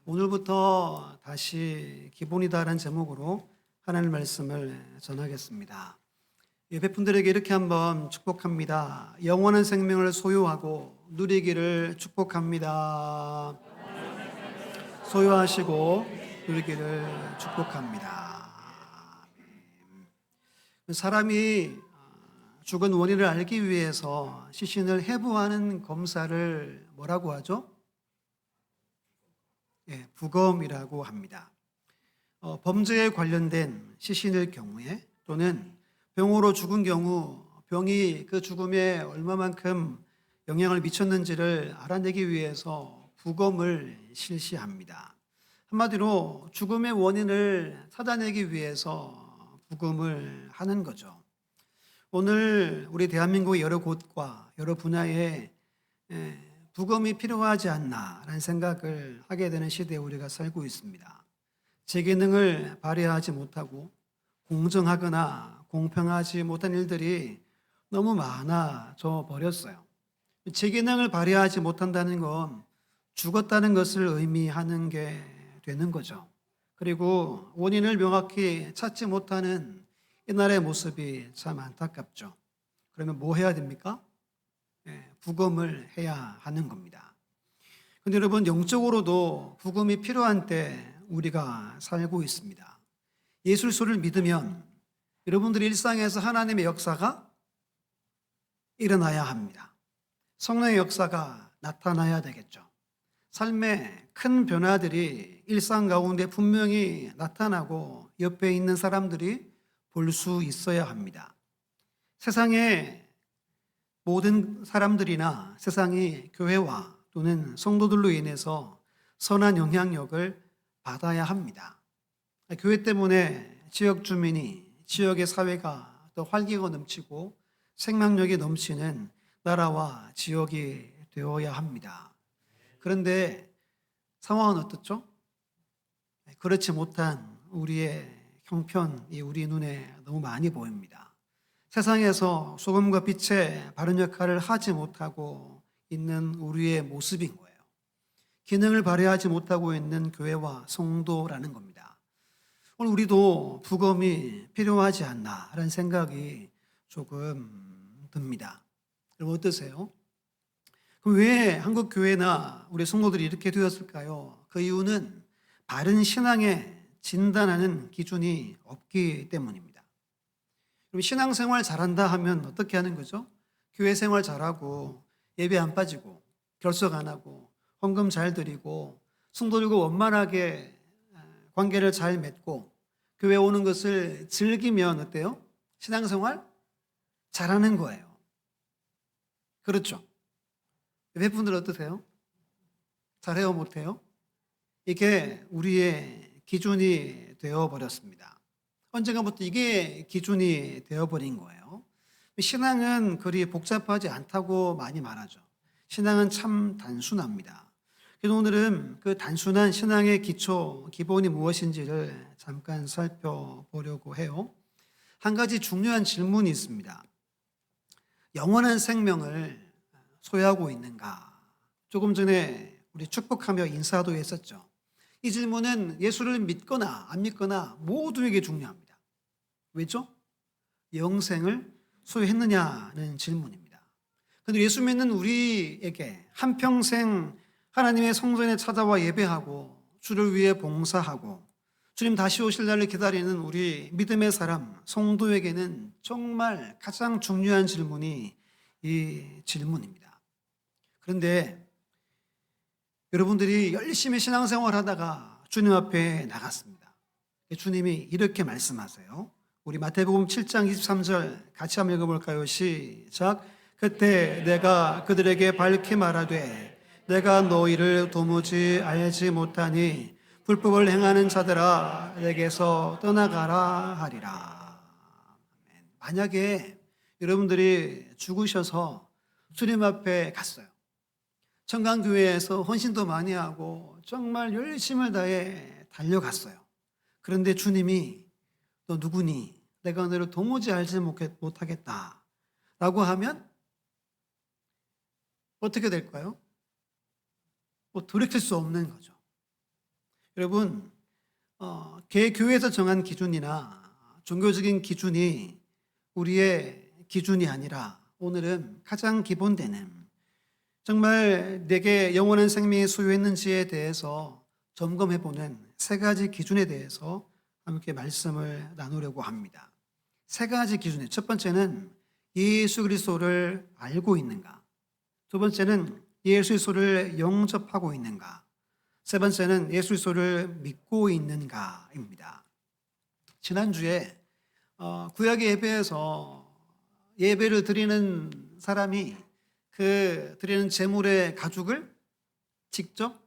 오늘부터 다시 기본이다라는 제목으로 하나님 말씀을 전하겠습니다. 예배분들에게 이렇게 한번 축복합니다. 영원한 생명을 소유하고 누리기를 축복합니다. 소유하시고 누리기를 축복합니다. 사람이 죽은 원인을 알기 위해서 시신을 해부하는 검사를 뭐라고 하죠? 부검이라고 합니다. 범죄에 관련된 시신일 경우에 또는 병으로 죽은 경우 병이 그 죽음에 얼마만큼 영향을 미쳤는지를 알아내기 위해서 부검을 실시합니다. 한마디로 죽음의 원인을 찾아내기 위해서 부검을 하는 거죠. 오늘 우리 대한민국의 여러 곳과 여러 분야에 부검이 필요하지 않나라는 생각을 하게 되는 시대에 우리가 살고 있습니다. 제 기능을 발휘하지 못하고 공정하거나 공평하지 못한 일들이 너무 많아져 버렸어요. 제 기능을 발휘하지 못한다는 건 죽었다는 것을 의미하는 게 되는 거죠. 그리고 원인을 명확히 찾지 못하는 이날의 모습이 참 안타깝죠. 그러면 뭐 해야 됩니까? 부검을 해야 하는 겁니다. 그런데 여러분, 영적으로도 부검이 필요한 때 우리가 살고 있습니다. 예술소를 믿으면 여러분들의 일상에서 하나님의 역사가 일어나야 합니다. 성령의 역사가 나타나야 되겠죠. 삶의 큰 변화들이 일상 가운데 분명히 나타나고 옆에 있는 사람들이 볼 수 있어야 합니다. 세상에 모든 사람들이나 세상이 교회와 또는 성도들로 인해서 선한 영향력을 받아야 합니다. 교회 때문에 지역 주민이, 지역의 사회가 더 활기가 넘치고 생명력이 넘치는 나라와 지역이 되어야 합니다. 그런데 상황은 어떻죠? 그렇지 못한 우리의 형편이 우리 눈에 너무 많이 보입니다. 세상에서 소금과 빛의 바른 역할을 하지 못하고 있는 우리의 모습인 거예요. 기능을 발휘하지 못하고 있는 교회와 성도라는 겁니다. 오늘 우리도 부검이 필요하지 않나라는 생각이 조금 듭니다. 여러분 어떠세요? 그럼 왜 한국 교회나 우리 성도들이 이렇게 되었을까요? 그 이유는 바른 신앙에 진단하는 기준이 없기 때문입니다. 그럼 신앙생활 잘한다 하면 어떻게 하는 거죠? 교회 생활 잘하고 예배 안 빠지고 결석 안 하고 헌금 잘 드리고 성도들과 원만하게 관계를 잘 맺고 교회 오는 것을 즐기면 어때요? 신앙생활 잘하는 거예요. 그렇죠? 예배분들 어떠세요? 잘해요, 못해요? 이게 우리의 기준이 되어버렸습니다. 언젠가부터 이게 기준이 되어버린 거예요. 신앙은 그리 복잡하지 않다고 많이 말하죠. 신앙은 참 단순합니다. 그래서 오늘은 그 단순한 신앙의 기초, 기본이 무엇인지를 잠깐 살펴보려고 해요. 한 가지 중요한 질문이 있습니다. 영원한 생명을 소유하고 있는가? 조금 전에 우리 축복하며 인사도 했었죠. 이 질문은 예수를 믿거나 안 믿거나 모두에게 중요합니다. 왜죠? 영생을 소유했느냐는 질문입니다. 그런데 예수 믿는 우리에게 한평생 하나님의 성전에 찾아와 예배하고 주를 위해 봉사하고 주님 다시 오실 날을 기다리는 우리 믿음의 사람, 성도에게는 정말 가장 중요한 질문이 이 질문입니다. 그런데 여러분들이 열심히 신앙생활 하다가 주님 앞에 나갔습니다. 주님이 이렇게 말씀하세요. 우리 마태복음 7장 23절 같이 한번 읽어볼까요? 시작. 그때 내가 그들에게 밝히 말하되 내가 너희를 도무지 알지 못하니 불법을 행하는 자들아 내게서 떠나가라 하리라. 만약에 여러분들이 죽으셔서 주님 앞에 갔어요. 청강교회에서 헌신도 많이 하고 정말 열심을 다해 달려갔어요. 그런데 주님이 너 누구니? 내가 너를 도무지 알지 못하겠다 라고 하면 어떻게 될까요? 돌이킬 수 없는 거죠. 여러분, 개교회에서 정한 기준이나 종교적인 기준이 우리의 기준이 아니라 오늘은 가장 기본되는 정말 내게 영원한 생명이 소유했는지에 대해서 점검해보는 세 가지 기준에 대해서 함께 말씀을 나누려고 합니다. 세 가지 기준이에요. 첫 번째는 예수 그리스도를 알고 있는가? 두 번째는 예수 그리스도를 영접하고 있는가? 세 번째는 예수 그리스도를 믿고 있는가입니다. 지난주에 구약의 예배에서 예배를 드리는 사람이 그 드리는 제물의 가죽을 직접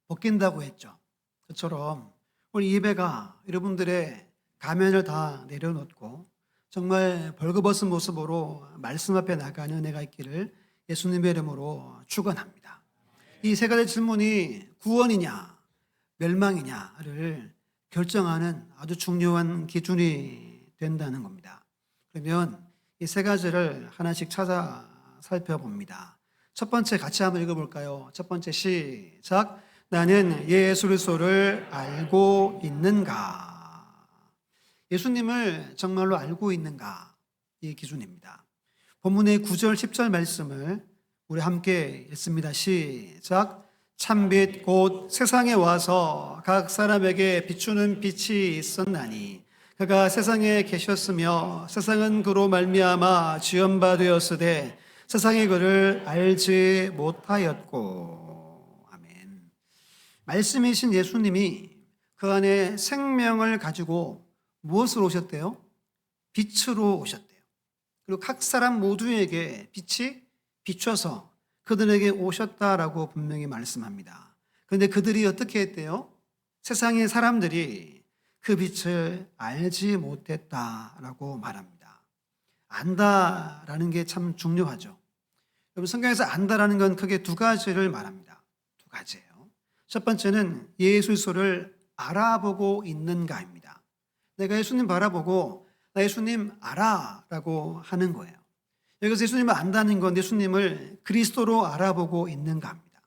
벗긴다고 했죠. 그처럼 오늘 예배가 여러분들의 가면을 다 내려놓고 정말 벌거벗은 모습으로 말씀 앞에 나가는 은혜가 있기를 예수님의 이름으로 축원합니다. 이 세 가지 질문이 구원이냐 멸망이냐를 결정하는 아주 중요한 기준이 된다는 겁니다. 그러면 이 세 가지를 하나씩 찾아 살펴봅니다. 첫 번째 같이 한번 읽어볼까요? 첫 번째 시작. 나는 예수 그리스도를 알고 있는가? 예수님을 정말로 알고 있는가? 이 기준입니다. 본문의 9절 10절 말씀을 우리 함께 읽습니다. 시작. 참빛 곧 세상에 와서 각 사람에게 비추는 빛이 있었나니 그가 세상에 계셨으며 세상은 그로 말미암아 지은 바 되었으되 세상이 그를 알지 못하였고. 아멘. 말씀이신 예수님이 그 안에 생명을 가지고 무엇으로 오셨대요? 빛으로 오셨대요. 그리고 각 사람 모두에게 빛이 비춰서 그들에게 오셨다라고 분명히 말씀합니다. 그런데 그들이 어떻게 했대요? 세상의 사람들이 그 빛을 알지 못했다라고 말합니다. 안다라는 게 참 중요하죠. 여러분, 성경에서 안다라는 건 크게 두 가지를 말합니다. 두 가지예요. 첫 번째는 예수 그리스도를 알아보고 있는가입니다. 내가 예수님 바라보고 나 예수님 알아라고 하는 거예요. 여기서 예수님을 안다는 건 예수님을 그리스도로 알아보고 있는가입니다.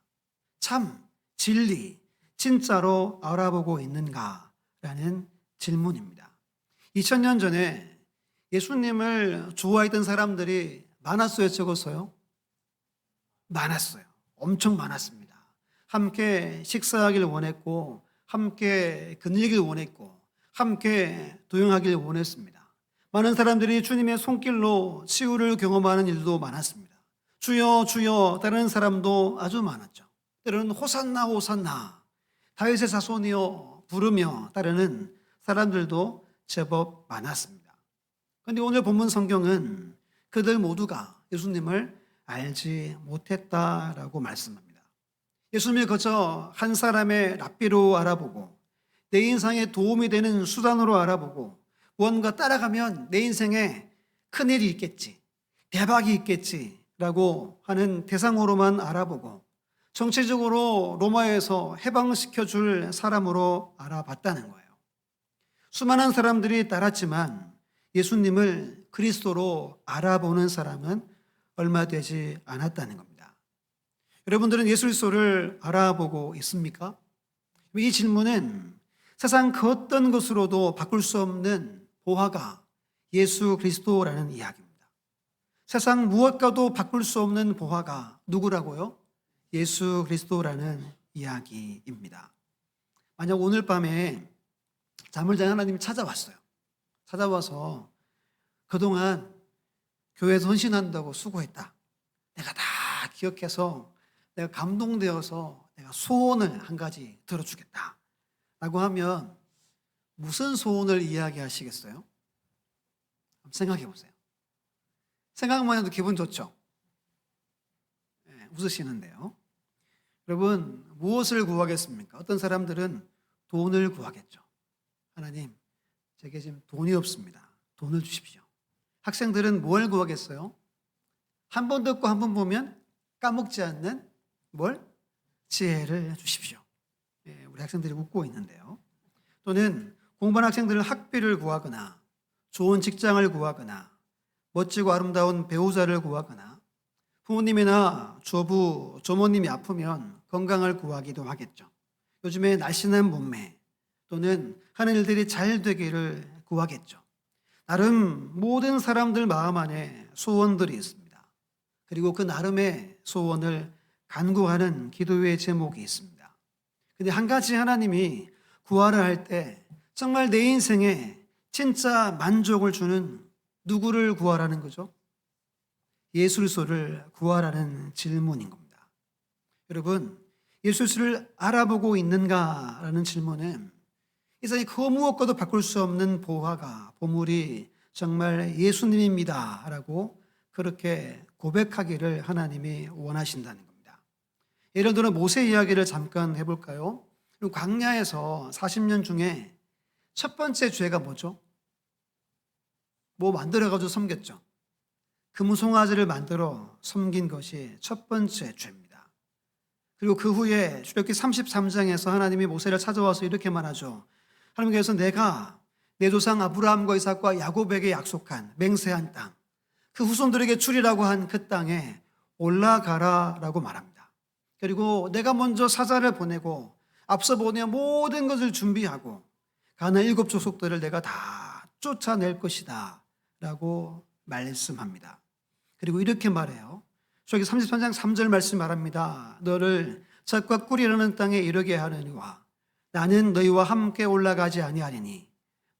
참, 진리, 진짜로 알아보고 있는가라는 질문입니다. 2000년 전에 예수님을 좋아했던 사람들이 많았어요, 적었어요? 많았어요. 엄청 많았습니다. 함께 식사하길 원했고, 함께 거닐길 원했고, 함께 도용하길 원했습니다. 많은 사람들이 주님의 손길로 치유를 경험하는 일도 많았습니다. 주여 주여 따르는 사람도 아주 많았죠. 때로는 호산나 호산나 다윗의 자손이여 부르며 따르는 사람들도 제법 많았습니다. 그런데 오늘 본문 성경은 그들 모두가 예수님을 알지 못했다라고 말씀합니다. 예수님을 그저 한 사람의 랍비로 알아보고 내 인생에 도움이 되는 수단으로 알아보고 무언가 따라가면 내 인생에 큰일이 있겠지, 대박이 있겠지라고 하는 대상으로만 알아보고 정치적으로 로마에서 해방시켜줄 사람으로 알아봤다는 거예요. 수많은 사람들이 따랐지만 예수님을 그리스도로 알아보는 사람은 얼마 되지 않았다는 겁니다. 여러분들은 예수 그리스도를 알아보고 있습니까? 이 질문은 세상 그 어떤 것으로도 바꿀 수 없는 보화가 예수 그리스도라는 이야기입니다. 세상 무엇과도 바꿀 수 없는 보화가 누구라고요? 예수 그리스도라는 이야기입니다. 만약 오늘 밤에 잠을 자는 하나님이 찾아왔어요. 찾아와서 그동안 교회에서 헌신한다고 수고했다. 내가 다 기억해서 내가 감동되어서 내가 소원을 한 가지 들어주겠다. 라고 하면 무슨 소원을 이야기하시겠어요? 한번 생각해 보세요. 생각만 해도 기분 좋죠? 네, 웃으시는데요. 여러분, 무엇을 구하겠습니까? 어떤 사람들은 돈을 구하겠죠. 하나님, 제게 지금 돈이 없습니다. 돈을 주십시오. 학생들은 뭘 구하겠어요? 한 번 듣고 한 번 보면 까먹지 않는 뭘? 지혜를 주십시오. 예, 우리 학생들이 웃고 있는데요. 또는 공부하는 학생들은 학비를 구하거나 좋은 직장을 구하거나 멋지고 아름다운 배우자를 구하거나 부모님이나 조부, 조모님이 아프면 건강을 구하기도 하겠죠. 요즘에 날씬한 몸매, 또는 하는 일들이 잘 되기를 구하겠죠. 나름 모든 사람들 마음 안에 소원들이 있습니다. 그리고 그 나름의 소원을 간구하는 기도의 제목이 있습니다. 근데 한 가지 하나님이 구하를 할 때 정말 내 인생에 진짜 만족을 주는 누구를 구하라는 거죠? 예술소를 구하라는 질문인 겁니다. 여러분, 예술소를 알아보고 있는가라는 질문은 이 세상에 그 무엇과도 바꿀 수 없는 보화가, 보물이 정말 예수님입니다 라고 그렇게 고백하기를 하나님이 원하신다는 겁니다. 예를 들어 모세 이야기를 잠깐 해볼까요? 광야에서 40년 중에 첫 번째 죄가 뭐죠? 뭐 만들어가지고 섬겼죠. 금송아지를 만들어 섬긴 것이 첫 번째 죄입니다. 그리고 그 후에 출애굽기 33장에서 하나님이 모세를 찾아와서 이렇게 말하죠. 하나님께서 내가 내 조상 아브라함과 이삭과 야곱에게 약속한 맹세한 땅, 그 후손들에게 주리라고 한 그 땅에 올라가라라고 말합니다. 그리고 내가 먼저 사자를 보내고 앞서 보내 모든 것을 준비하고 가나안 7 족속들을 내가 다 쫓아낼 것이다 라고 말씀합니다. 그리고 이렇게 말해요. 저기 33장 3절 말씀 말합니다. 너를 젖과 꿀이라는 땅에 이르게 하느니와 나는 너희와 함께 올라가지 아니하리니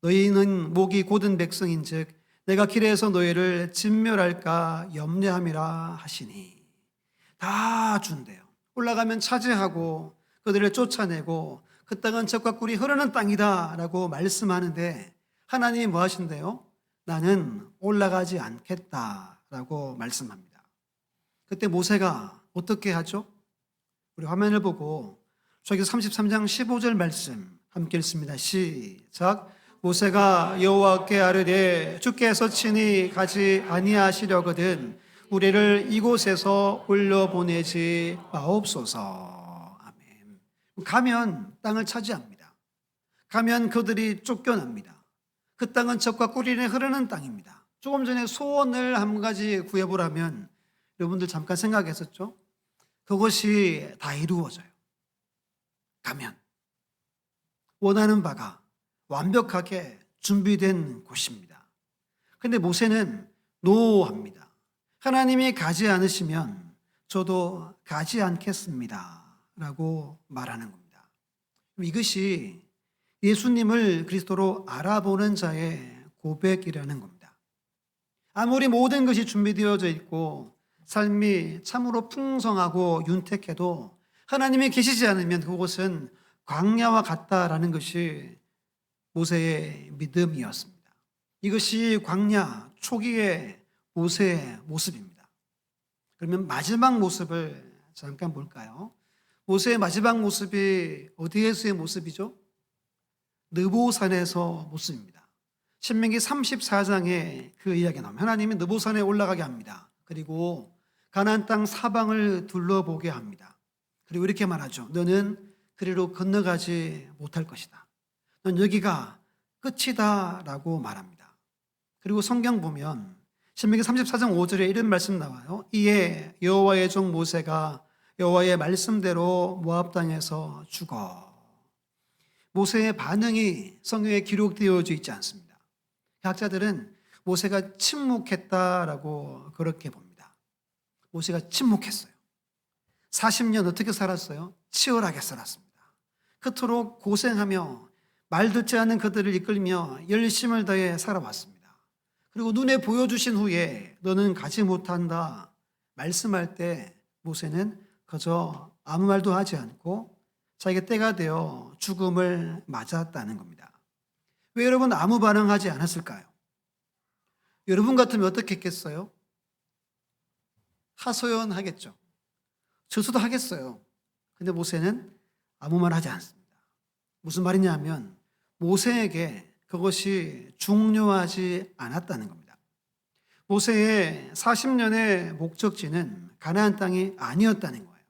너희는 목이 곧은 백성인즉 내가 길에서 너희를 진멸할까 염려함이라 하시니. 다 준대요. 올라가면 차지하고 그들을 쫓아내고 그 땅은 젖과 꿀이 흐르는 땅이다 라고 말씀하는데 하나님이 뭐 하신대요? 나는 올라가지 않겠다라고 말씀합니다. 그때 모세가 어떻게 하죠? 우리 화면을 보고 저기 33장 15절 말씀 함께 읽습니다. 시작. 모세가 여호와께 아뢰되 주께서 친히 가지 아니하시려거든 우리를 이곳에서 올려보내지 마옵소서. 아멘. 가면 땅을 차지합니다. 가면 그들이 쫓겨납니다. 그 땅은 젖과 꿀이 흐르는 땅입니다. 조금 전에 소원을 한 가지 구해보라면 여러분들 잠깐 생각했었죠? 그것이 다 이루어져요. 가면 원하는 바가 완벽하게 준비된 곳입니다. 그런데 모세는 노합니다. 하나님이 가지 않으시면 저도 가지 않겠습니다 라고 말하는 겁니다. 이것이 예수님을 그리스도로 알아보는 자의 고백이라는 겁니다. 아무리 모든 것이 준비되어져 있고 삶이 참으로 풍성하고 윤택해도 하나님이 계시지 않으면 그곳은 광야와 같다라는 것이 모세의 믿음이었습니다. 이것이 광야 초기의 모세의 모습입니다. 그러면 마지막 모습을 잠깐 볼까요? 모세의 마지막 모습이 어디에서의 모습이죠? 느보산에서 모습입니다. 신명기 34장에 그 이야기가 나옵니다. 하나님이 느보산에 올라가게 합니다. 그리고 가나안 땅 사방을 둘러보게 합니다. 그리고 이렇게 말하죠. 너는 그리로 건너가지 못할 것이다. 넌 여기가 끝이다 라고 말합니다. 그리고 성경 보면 신명기 34장 5절에 이런 말씀 나와요. 이에 여호와의 종 모세가 여호와의 말씀대로 모압 땅에서 죽어. 모세의 반응이 성경에 기록되어져 있지 않습니다. 학자들은 모세가 침묵했다라고 그렇게 봅니다. 모세가 침묵했어요. 40년 어떻게 살았어요? 치열하게 살았습니다. 그토록 고생하며 말 듣지 않는 그들을 이끌며 열심을 다해 살아왔습니다. 그리고 눈에 보여주신 후에 너는 가지 못한다 말씀할 때 모세는 그저 아무 말도 하지 않고 자기가 때가 되어 죽음을 맞았다는 겁니다. 왜 여러분 아무 반응하지 않았을까요? 여러분 같으면 어떻게 했겠어요? 하소연하겠죠. 저수도 하겠어요. 근데 모세는 아무 말 하지 않습니다. 무슨 말이냐 하면 모세에게 그것이 중요하지 않았다는 겁니다. 모세의 40년의 목적지는 가나안 땅이 아니었다는 거예요.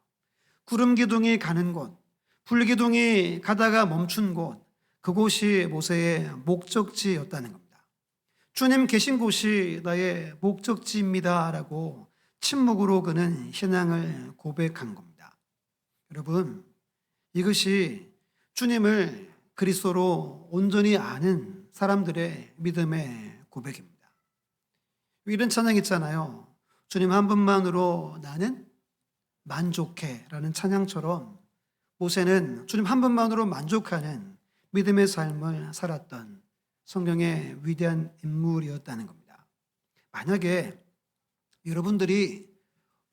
구름 기둥이 가는 곳, 불 기둥이 가다가 멈춘 곳, 그곳이 모세의 목적지였다는 겁니다. 주님 계신 곳이 나의 목적지입니다 라고 침묵으로 그는 신앙을 고백한 겁니다. 여러분, 이것이 주님을 그리스도로 온전히 아는 사람들의 믿음의 고백입니다. 이런 찬양 있잖아요. 주님 한 분만으로 나는 만족해 라는 찬양처럼 모세는 주님 한 분만으로 만족하는 믿음의 삶을 살았던 성경의 위대한 인물이었다는 겁니다. 만약에 여러분들이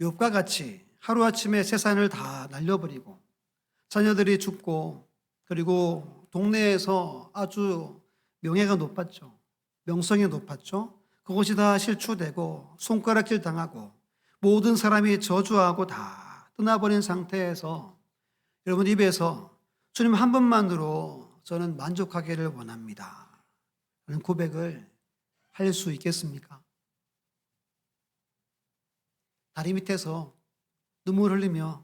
욥과 같이 하루아침에 재산을 다 날려버리고 자녀들이 죽고 그리고 동네에서 아주 명예가 높았죠. 명성이 높았죠. 그것이 다 실추되고 손가락질 당하고 모든 사람이 저주하고 다 떠나버린 상태에서 여러분 입에서 주님 한 분만으로 저는 만족하기를 원합니다 라는 고백을 할 수 있겠습니까? 다리 밑에서 눈물 흘리며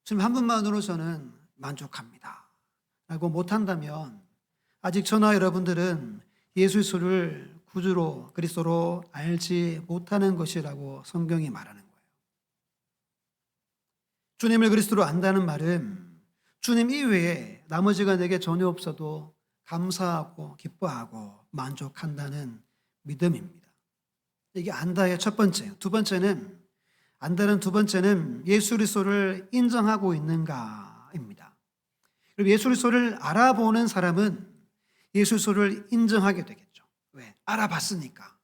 주님 한 분만으로 저는 만족합니다 라고 못한다면 아직 저나 여러분들은 예수 그리스도를 구주로 그리스도로 알지 못하는 것이라고 성경이 말하는 거예요. 주님을 그리스도로 안다는 말은 주님 이외에 나머지가 내게 전혀 없어도 감사하고 기뻐하고 만족한다는 믿음입니다. 이게 안다의 첫 번째예요. 두 번째는 안다는 두 번째는 예수 그리스도를 인정하고 있는가입니다. 그리고 예수 그리스도를 알아보는 사람은 예수 그리스도를 인정하게 되겠죠. 왜? 알아봤으니까.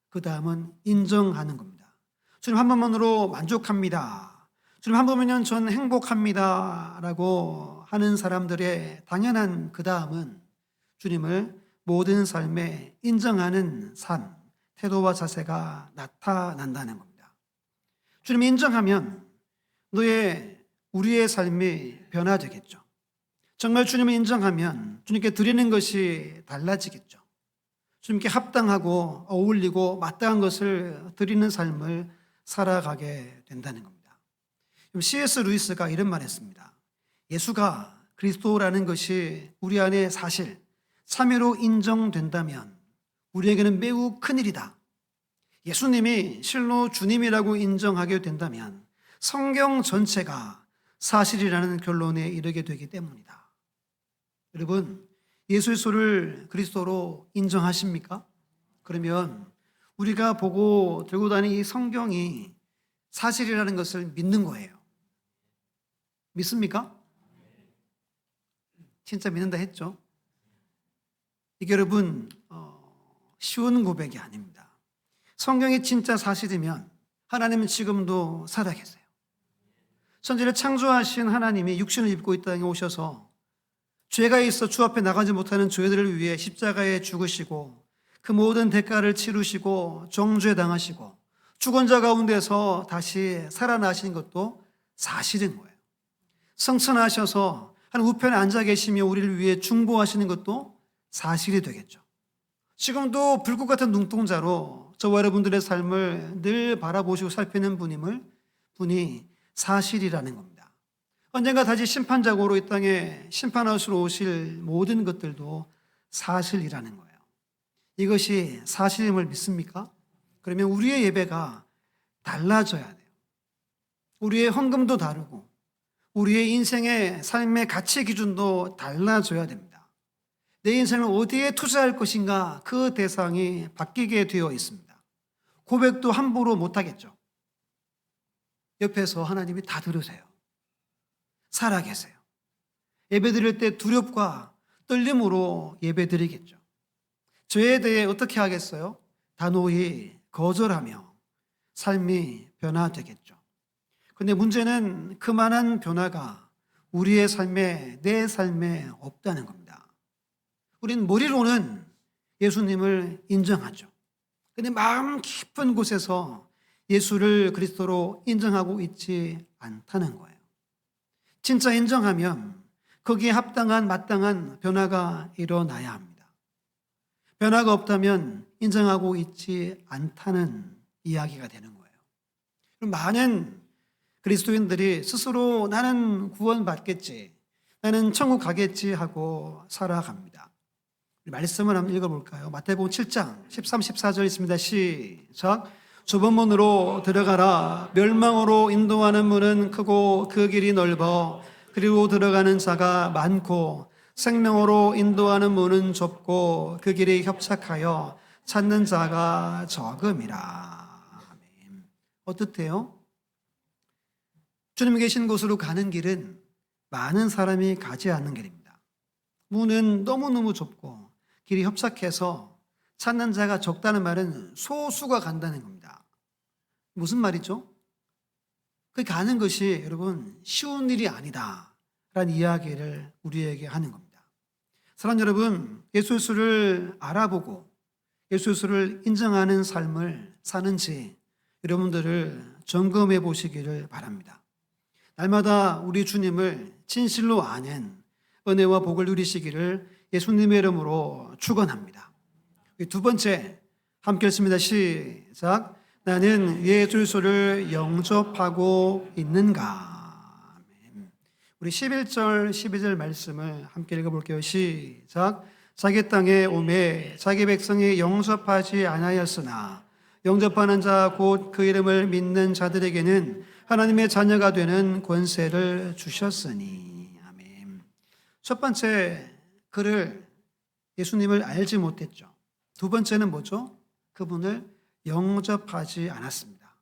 그 다음은 인정하는 겁니다. 주님 한 번만으로 만족합니다. 주님 한 번이면 전 행복합니다 라고 하는 사람들의 당연한 그 다음은 주님을 모든 삶에 인정하는 삶, 태도와 자세가 나타난다는 겁니다. 주님 인정하면 우리의 삶이 변화되겠죠. 정말 주님을 인정하면 주님께 드리는 것이 달라지겠죠. 주님께 합당하고 어울리고 마땅한 것을 드리는 삶을 살아가게 된다는 겁니다. C.S. 루이스가 이런 말 했습니다. 예수가 그리스도라는 것이 우리 안에 사실, 참여로 인정된다면 우리에게는 매우 큰일이다. 예수님이 실로 주님이라고 인정하게 된다면 성경 전체가 사실이라는 결론에 이르게 되기 때문이다. 여러분, 예수 그리스도를 그리스도로 인정하십니까? 그러면 우리가 보고 들고 다니는 이 성경이 사실이라는 것을 믿는 거예요. 믿습니까? 진짜 믿는다 했죠? 이게 여러분 쉬운 고백이 아닙니다. 성경이 진짜 사실이면 하나님은 지금도 살아계세요. 천지를 창조하신 하나님이 육신을 입고 이 땅에 오셔서 죄가 있어 주 앞에 나가지 못하는 죄들을 위해 십자가에 죽으시고 그 모든 대가를 치르시고 정죄 당하시고 죽은 자 가운데서 다시 살아나신 것도 사실인 거예요. 성천하셔서 하나님 우편에 앉아 계시며 우리를 위해 중보하시는 것도 사실이 되겠죠. 지금도 불꽃 같은 눈동자로 저와 여러분들의 삶을 늘 바라보시고 살피는 분이 사실이라는 겁니다. 언젠가 다시 심판자고로 이 땅에 심판하시러 오실 모든 것들도 사실이라는 거예요. 이것이 사실임을 믿습니까? 그러면 우리의 예배가 달라져야 돼요. 우리의 헌금도 다르고 우리의 인생의 삶의 가치 기준도 달라져야 됩니다. 내 인생을 어디에 투자할 것인가 그 대상이 바뀌게 되어 있습니다. 고백도 함부로 못하겠죠. 옆에서 하나님이 다 들으세요. 살아계세요. 예배 드릴 때 두렵과 떨림으로 예배 드리겠죠. 죄에 대해 어떻게 하겠어요? 단호히 거절하며 삶이 변화되겠죠. 그런데 문제는 그만한 변화가 우리의 삶에, 내 삶에 없다는 겁니다. 우린 머리로는 예수님을 인정하죠. 그런데 마음 깊은 곳에서 예수를 그리스도로 인정하고 있지 않다는 거예요. 진짜 인정하면 거기에 합당한 마땅한 변화가 일어나야 합니다. 변화가 없다면 인정하고 있지 않다는 이야기가 되는 거예요. 많은 그리스도인들이 스스로 나는 구원받겠지, 나는 천국 가겠지 하고 살아갑니다. 말씀을 한번 읽어볼까요? 마태복음 7장 13, 14절 있습니다. 시작. 좁은 문으로 들어가라. 멸망으로 인도하는 문은 크고 그 길이 넓어 그리고 들어가는 자가 많고 생명으로 인도하는 문은 좁고 그 길이 협착하여 찾는 자가 적음이라. 아멘. 어떻대요? 주님 계신 곳으로 가는 길은 많은 사람이 가지 않는 길입니다. 문은 너무너무 좁고 길이 협착해서 찾는 자가 적다는 말은 소수가 간다는 겁니다. 무슨 말이죠? 그 가는 것이 여러분 쉬운 일이 아니다 라는 이야기를 우리에게 하는 겁니다. 사랑하는 여러분, 예수를 알아보고 예수를 인정하는 삶을 사는지 여러분들을 점검해 보시기를 바랍니다. 날마다 우리 주님을 진실로 아는 은혜와 복을 누리시기를 예수님의 이름으로 축원합니다. 두 번째, 함께 읽습니다. 시작. 나는 예수를 영접하고 있는가? 아멘. 우리 11절, 12절 말씀을 함께 읽어볼게요. 시작. 자기 땅에 오매 자기 백성이 영접하지 아니하였으나 영접하는 자 곧 그 이름을 믿는 자들에게는 하나님의 자녀가 되는 권세를 주셨으니. 아멘. 첫 번째, 그를 예수님을 알지 못했죠. 두 번째는 뭐죠? 그분을 영접하지 않았습니다.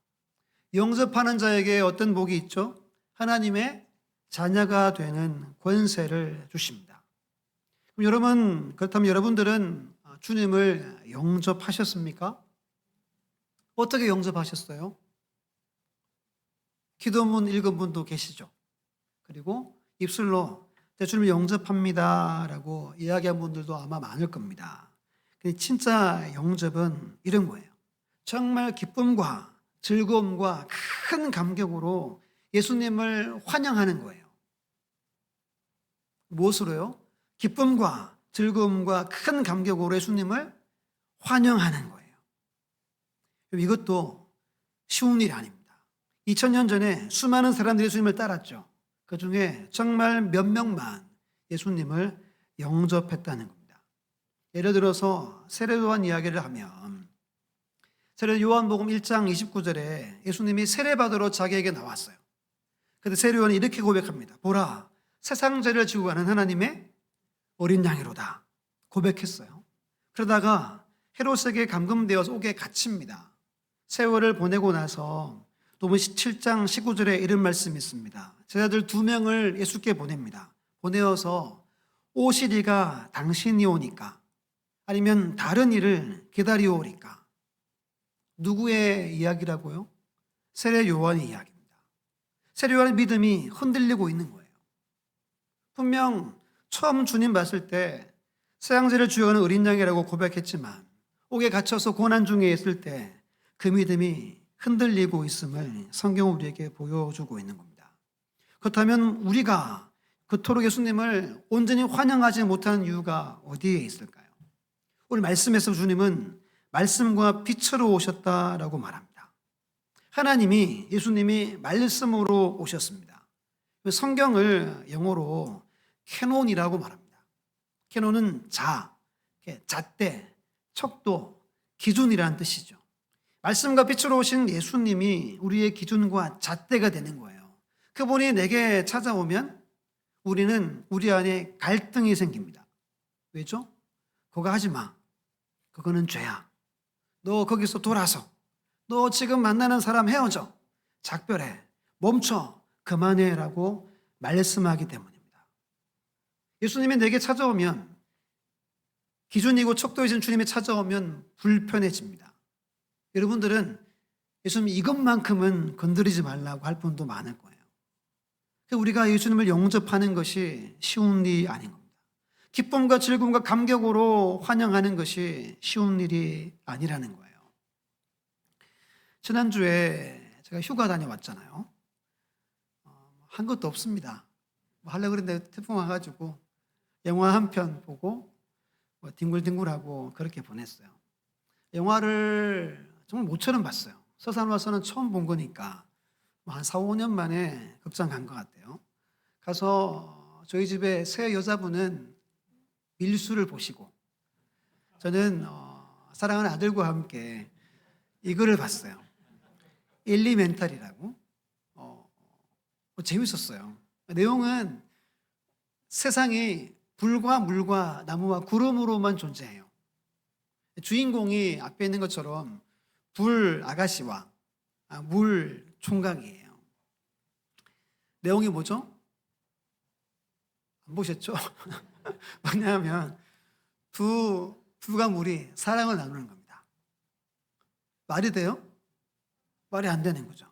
영접하는 자에게 어떤 복이 있죠? 하나님의 자녀가 되는 권세를 주십니다. 그럼 여러분, 그렇다면 여러분들은 주님을 영접하셨습니까? 어떻게 영접하셨어요? 기도문 읽은 분도 계시죠. 그리고 입술로 주님을 영접합니다 라고 이야기한 분들도 아마 많을 겁니다. 근데 진짜 영접은 이런 거예요. 정말 기쁨과 즐거움과 큰 감격으로 예수님을 환영하는 거예요. 무엇으로요? 기쁨과 즐거움과 큰 감격으로 예수님을 환영하는 거예요. 이것도 쉬운 일이 아닙니다. 2000년 전에 수많은 사람들이 예수님을 따랐죠. 그 중에 정말 몇 명만 예수님을 영접했다는 겁니다. 예를 들어서 세례요한 이야기를 하면 세례 요한복음 1장 29절에 예수님이 세례받으러 자기에게 나왔어요. 그런데 세례요한이 이렇게 고백합니다. 보라, 세상 죄를 지고 가는 하나님의 어린 양이로다 고백했어요. 그러다가 헤롯에게 감금되어서 옥에 갇힙니다. 세월을 보내고 나서 도분 17장 19절에 이런 말씀이 있습니다. 제자들 2명을 예수께 보냅니다. 보내어서 오시리가 당신이 오니까 아니면 다른 일을 기다리오리까. 누구의 이야기라고요? 세례 요한의 이야기입니다. 세례 요한의 믿음이 흔들리고 있는 거예요. 분명 처음 주님 봤을 때 세상죄를 주여하는 어린 양이라고 고백했지만 옥에 갇혀서 고난 중에 있을 때 그 믿음이 흔들리고 있음을 성경은 우리에게 보여주고 있는 겁니다. 그렇다면 우리가 그토록 예수님을 온전히 환영하지 못하는 이유가 어디에 있을까요? 오늘 말씀에서 주님은 말씀과 빛으로 오셨다라고 말합니다. 하나님이, 예수님이 말씀으로 오셨습니다. 성경을 영어로 캐논이라고 말합니다. 캐논은 잣대, 척도, 기준이라는 뜻이죠. 말씀과 빛으로 오신 예수님이 우리의 기준과 잣대가 되는 거예요. 그분이 내게 찾아오면 우리는 우리 안에 갈등이 생깁니다. 왜죠? 그거 하지 마. 그거는 죄야. 너 거기서 돌아서. 너 지금 만나는 사람 헤어져. 작별해. 멈춰. 그만해. 라고 말씀하기 때문입니다. 예수님이 내게 찾아오면, 기준이고 척도이신 주님이 찾아오면 불편해집니다. 여러분들은 예수님 이것만큼은 건드리지 말라고 할 분도 많을 거예요. 우리가 예수님을 영접하는 것이 쉬운 일이 아닌 겁니다. 기쁨과 즐거움과 감격으로 환영하는 것이 쉬운 일이 아니라는 거예요. 지난주에 제가 휴가 다녀왔잖아요. 한 것도 없습니다. 하려고 그랬는데 태풍 와가지고 영화 한 편 보고 뒹굴뒹굴하고 그렇게 보냈어요. 영화를 정말 모처럼 봤어요. 서산 와서는 처음 본 거니까 한 4, 5년 만에 극장 간 것 같아요. 가서 저희 집에 새 여자분은 밀수를 보시고 저는 사랑하는 아들과 함께 이거를 봤어요. 엘리멘탈이라고. 재밌었어요. 내용은 세상이 불과 물과 나무와 구름으로만 존재해요. 주인공이 앞에 있는 것처럼 불 아가씨와 물 총각이에요. 내용이 뭐죠? 안 보셨죠? 뭐냐면 불과 물이 사랑을 나누는 겁니다. 말이 돼요? 말이 안 되는 거죠.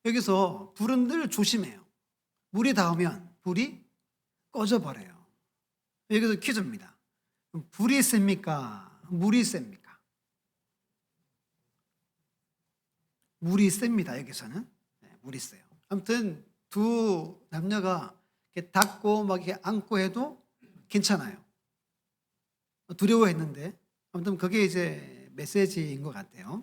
여기서 불은 늘 조심해요. 물이 닿으면 불이 꺼져버려요. 여기서 퀴즈입니다. 불이 셉니까? 물이 셉니까? 물이 셉니다. 여기서는 물이 세요. 아무튼 두 남녀가 이렇게 닿고 막 이렇게 안고 해도 괜찮아요. 두려워했는데 아무튼 그게 이제 메시지인 것 같아요.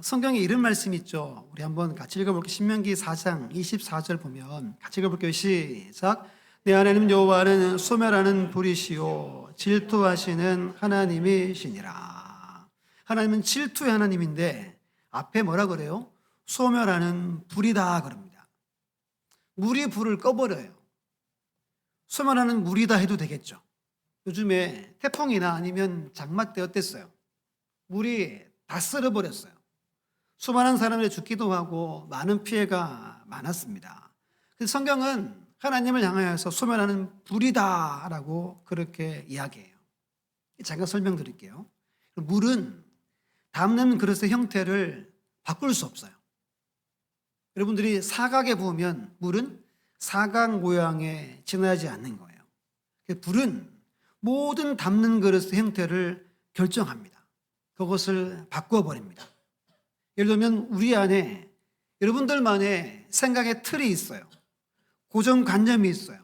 성경에 이런 말씀 있죠. 우리 한번 같이 읽어볼게요. 신명기 4장 24절 보면 같이 읽어볼게요. 시작. 내 하나님 여호와는 소멸하는 불이시요 질투하시는 하나님이시니라. 하나님은 질투의 하나님인데 앞에 뭐라 그래요? 소멸하는 불이다 그럽니다. 물이 불을 꺼버려요. 소멸하는 물이다 해도 되겠죠. 요즘에 태풍이나 아니면 장마 때 어땠어요? 물이 다 쓸어버렸어요. 수많은 사람들이 죽기도 하고 많은 피해가 많았습니다. 그래서 성경은 하나님을 향하여서 소멸하는 불이다라고 그렇게 이야기해요. 잠깐 설명드릴게요. 물은 담는 그릇의 형태를 바꿀 수 없어요. 여러분들이 사각에 부으면 물은 사각 모양에 진하지 않는 거예요. 불은 모든 담는 그릇의 형태를 결정합니다. 그것을 바꿔버립니다. 예를 들면 우리 안에 여러분들만의 생각의 틀이 있어요. 고정관념이 있어요.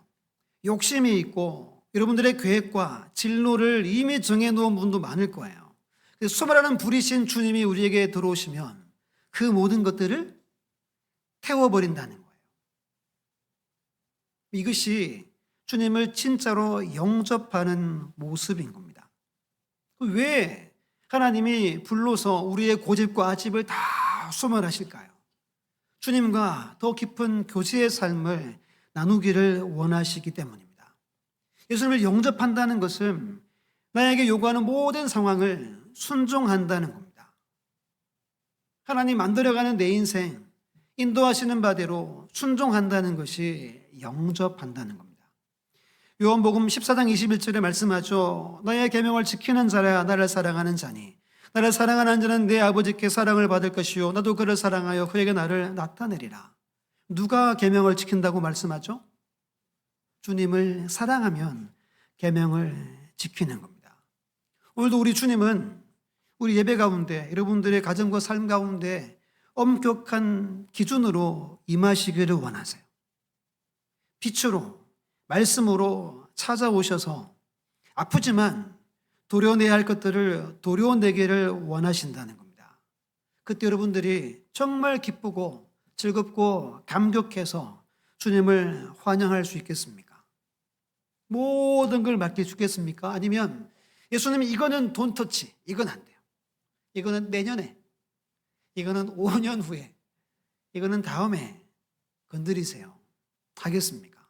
욕심이 있고 여러분들의 계획과 진로를 이미 정해놓은 분도 많을 거예요. 소멸하는 불이신 주님이 우리에게 들어오시면 그 모든 것들을 태워버린다는 거예요. 이것이 주님을 진짜로 영접하는 모습인 겁니다. 왜 하나님이 불러서 우리의 고집과 아집을 다 소멸하실까요? 주님과 더 깊은 교제의 삶을 나누기를 원하시기 때문입니다. 예수님을 영접한다는 것은 나에게 요구하는 모든 상황을 순종한다는 겁니다. 하나님 만들어가는 내 인생, 인도하시는 바대로 순종한다는 것이 영접한다는 겁니다. 요한복음 14장 21절에 말씀하죠. 너의 계명을 지키는 자라 나를 사랑하는 자니 나를 사랑하는 자는 내 아버지께 사랑을 받을 것이요 나도 그를 사랑하여 그에게 나를 나타내리라. 누가 계명을 지킨다고 말씀하죠? 주님을 사랑하면 계명을 지키는 겁니다. 오늘도 우리 주님은 우리 예배 가운데 여러분들의 가정과 삶 가운데 엄격한 기준으로 임하시기를 원하세요. 빛으로 말씀으로 찾아오셔서 아프지만 도려내야 할 것들을 도려내기를 원하신다는 겁니다. 그때 여러분들이 정말 기쁘고 즐겁고 감격해서 주님을 환영할 수 있겠습니까? 모든 걸 맡겨주겠습니까? 아니면 예수님이 이거는 돈터치, 이건 안 돼요. 이거는 내년에, 이거는 5년 후에, 이거는 다음에 건드리세요. 하겠습니까?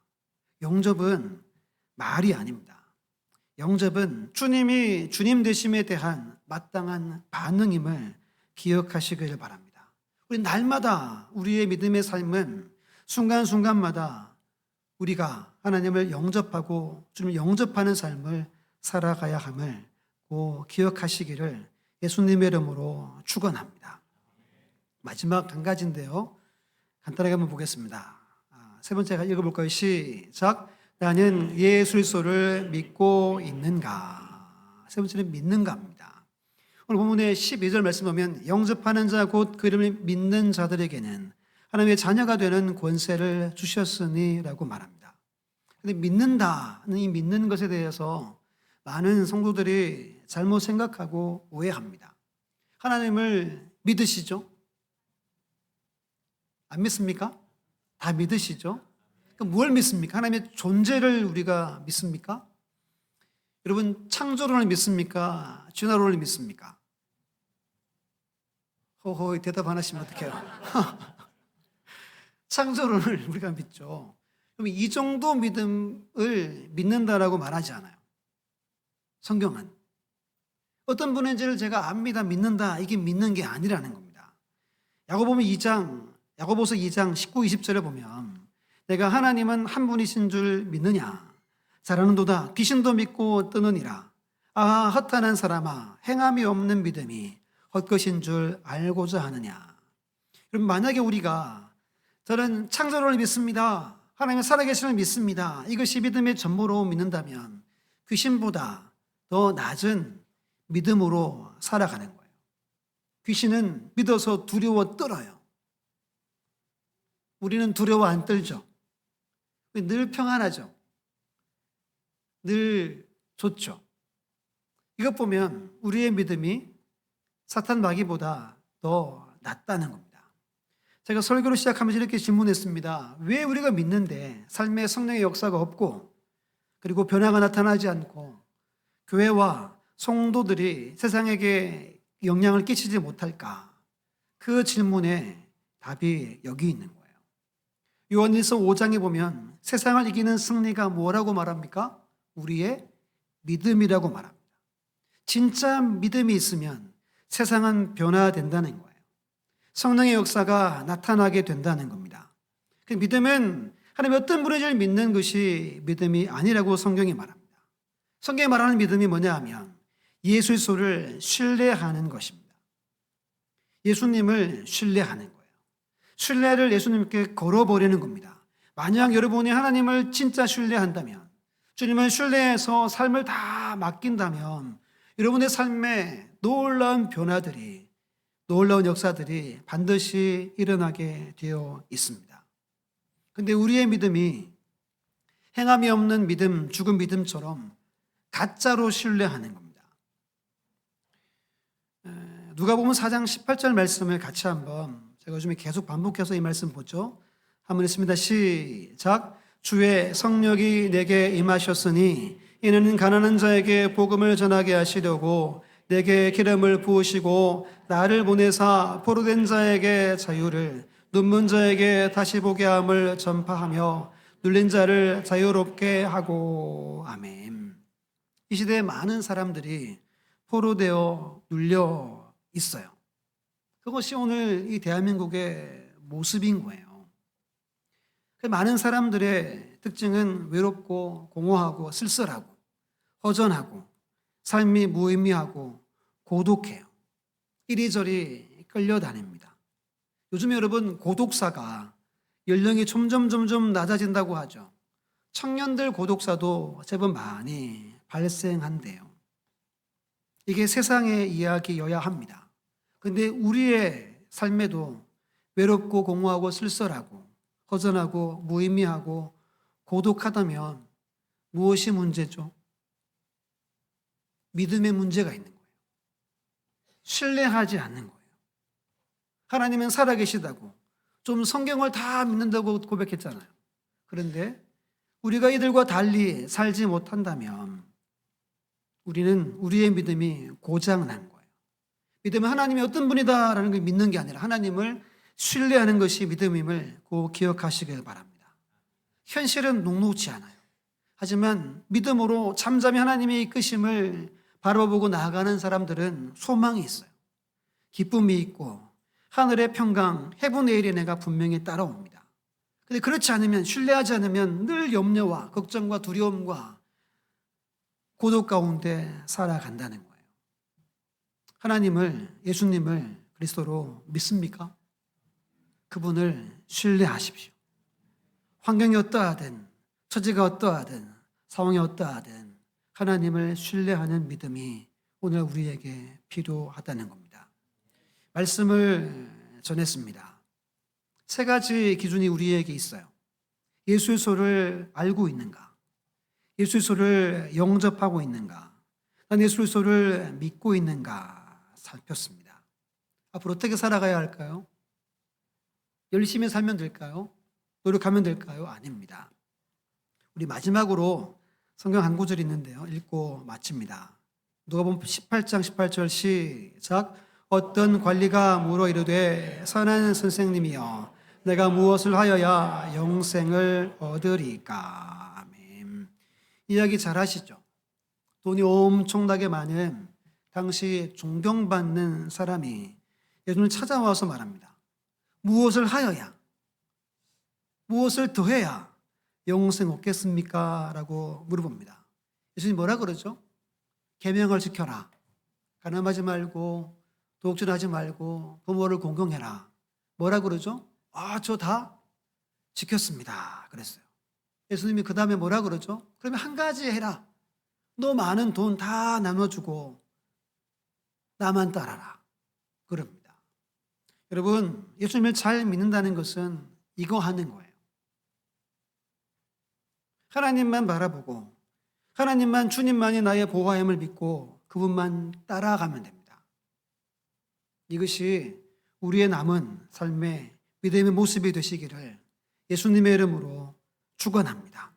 영접은 말이 아닙니다. 영접은 주님이 주님 되심에 대한 마땅한 반응임을 기억하시길 바랍니다. 우리 날마다 우리의 믿음의 삶은 순간순간마다 우리가 하나님을 영접하고 주님을 영접하는 삶을 살아가야 함을 꼭 기억하시기를 예수님의 이름으로 축원합니다. 마지막 한 가지인데요. 간단하게 한번 보겠습니다. 세 번째 읽어볼까요? 시작. 나는 예수 그리스도를 믿고 있는가. 세 번째는 믿는가입니다. 오늘 본문의 12절 말씀 보면 영접하는 자 곧 그 이름을 믿는 자들에게는 하나님의 자녀가 되는 권세를 주셨으니 라고 말합니다. 그런데 믿는다는 이 믿는 것에 대해서 많은 성도들이 잘못 생각하고 오해합니다. 하나님을 믿으시죠? 안 믿습니까? 다 믿으시죠? 그럼 뭘 믿습니까? 하나님의 존재를 우리가 믿습니까? 여러분 창조론을 믿습니까? 진화론을 믿습니까? 호호 대답 안 하시면 어떡해요? 창조론을 우리가 믿죠. 그럼 이 정도 믿음을 믿는다라고 말하지 않아요. 성경은 어떤 분인지를 제가 압니다, 믿는다, 이게 믿는 게 아니라는 겁니다. 야고보서 2장 19, 20절에 보면 내가 하나님은 한 분이신 줄 믿느냐? 잘하는도다. 귀신도 믿고 뜨느니라. 아, 허탄한 사람아, 행함이 없는 믿음이 헛것인 줄 알고자 하느냐? 그럼 만약에 우리가 저는 창조론을 믿습니다, 하나님의 살아계심을 믿습니다, 이것이 믿음의 전부로 믿는다면 귀신보다 더 낮은 믿음으로 살아가는 거예요. 귀신은 믿어서 두려워 떨어요. 우리는 두려워 안 떨죠. 늘 평안하죠. 늘 좋죠. 이것 보면 우리의 믿음이 사탄 마귀보다 더 낫다는 겁니다. 제가 설교를 시작하면서 이렇게 질문했습니다. 왜 우리가 믿는데 삶에 성령의 역사가 없고 그리고 변화가 나타나지 않고 교회와 성도들이 세상에게 영향을 끼치지 못할까? 그 질문에 답이 여기 있는 거예요. 요한일서 5장에 보면 세상을 이기는 승리가 뭐라고 말합니까? 우리의 믿음이라고 말합니다. 진짜 믿음이 있으면 세상은 변화된다는 거예요. 성령의 역사가 나타나게 된다는 겁니다. 그 믿음은 하나님의 어떤 분인지를 믿는 것이 믿음이 아니라고 성경이 말합니다. 성경이 말하는 믿음이 뭐냐 하면 예수 그리스도를 신뢰하는 것입니다. 예수님을 신뢰하는 거예요. 신뢰를 예수님께 걸어버리는 겁니다. 만약 여러분이 하나님을 진짜 신뢰한다면, 주님을 신뢰해서 삶을 다 맡긴다면 여러분의 삶에 놀라운 변화들이, 놀라운 역사들이 반드시 일어나게 되어 있습니다. 그런데 우리의 믿음이 행함이 없는 믿음, 죽은 믿음처럼 가짜로 신뢰하는 겁니다. 누가복음 4장 18절 말씀을 같이 한번, 제가 요즘에 계속 반복해서 이 말씀 보죠. 한번 읽습니다. 시작. 주의 성령이 내게 임하셨으니 이는 가난한 자에게 복음을 전하게 하시려고 내게 기름을 부으시고 나를 보내사 포로된 자에게 자유를, 눈먼 자에게 다시 보게 함을 전파하며 눌린 자를 자유롭게 하고. 아멘. 이 시대에 많은 사람들이 포로되어 눌려 있어요. 그것이 오늘 이 대한민국의 모습인 거예요. 많은 사람들의 특징은 외롭고 공허하고 쓸쓸하고 허전하고 삶이 무의미하고 고독해요. 이리저리 끌려다닙니다. 요즘 여러분 고독사가 연령이 점점 낮아진다고 하죠. 청년들 고독사도 제법 많이 발생한대요. 이게 세상의 이야기여야 합니다. 그런데 우리의 삶에도 외롭고 공허하고 쓸쓸하고 허전하고 무의미하고 고독하다면 무엇이 문제죠? 믿음의 문제가 있는 거예요. 신뢰하지 않는 거예요. 하나님은 살아계시다고, 좀 성경을 다 믿는다고 고백했잖아요. 그런데 우리가 이들과 달리 살지 못한다면 우리는 우리의 믿음이 고장난 거예요. 믿음은 하나님이 어떤 분이다라는 걸 믿는 게 아니라 하나님을 신뢰하는 것이 믿음임을 꼭 기억하시길 바랍니다. 현실은 녹록지 않아요. 하지만 믿음으로 잠잠히 하나님의 이끄심을 바라보고 나아가는 사람들은 소망이 있어요. 기쁨이 있고 하늘의 평강, 해분의 일이 내가 분명히 따라옵니다. 그런데 그렇지 않으면, 신뢰하지 않으면 늘 염려와 걱정과 두려움과 고독 가운데 살아간다는 거예요. 하나님을, 예수님을 그리스도로 믿습니까? 그분을 신뢰하십시오. 환경이 어떠하든, 처지가 어떠하든, 상황이 어떠하든 하나님을 신뢰하는 믿음이 오늘 우리에게 필요하다는 겁니다. 말씀을 전했습니다. 세 가지 기준이 우리에게 있어요. 예수 그리스도를 알고 있는가? 예수 그리스도를 영접하고 있는가? 난 예수 그리스도를 믿고 있는가 살폈습니다. 앞으로 어떻게 살아가야 할까요? 열심히 살면 될까요? 노력하면 될까요? 아닙니다. 우리 마지막으로 성경 한 구절이 있는데요. 읽고 마칩니다. 누가복음 18장 18절 시작. 어떤 관리가 물어 이르되 선한 선생님이여 내가 무엇을 하여야 영생을 얻으리까. 아멘. 이야기 잘 하시죠? 돈이 엄청나게 많은 당시 존경받는 사람이 예수님을 찾아와서 말합니다. 무엇을 하여야, 무엇을 더해야 영생 얻겠습니까? 라고 물어봅니다. 예수님 뭐라 그러죠? 계명을 지켜라. 가늠하지 말고 도둑질하지 말고 부모를 공경해라. 뭐라 그러죠? 저 다 지켰습니다. 그랬어요. 예수님이 그 다음에 뭐라 그러죠? 그러면 한 가지 해라. 너 많은 돈 다 나눠주고 나만 따라라. 그럽니다. 여러분, 예수님을 잘 믿는다는 것은 이거 하는 거예요. 하나님만 바라보고 하나님만, 주님만이 나의 보호함을 믿고 그분만 따라가면 됩니다. 이것이 우리의 남은 삶의 믿음의 모습이 되시기를 예수님의 이름으로 축원합니다.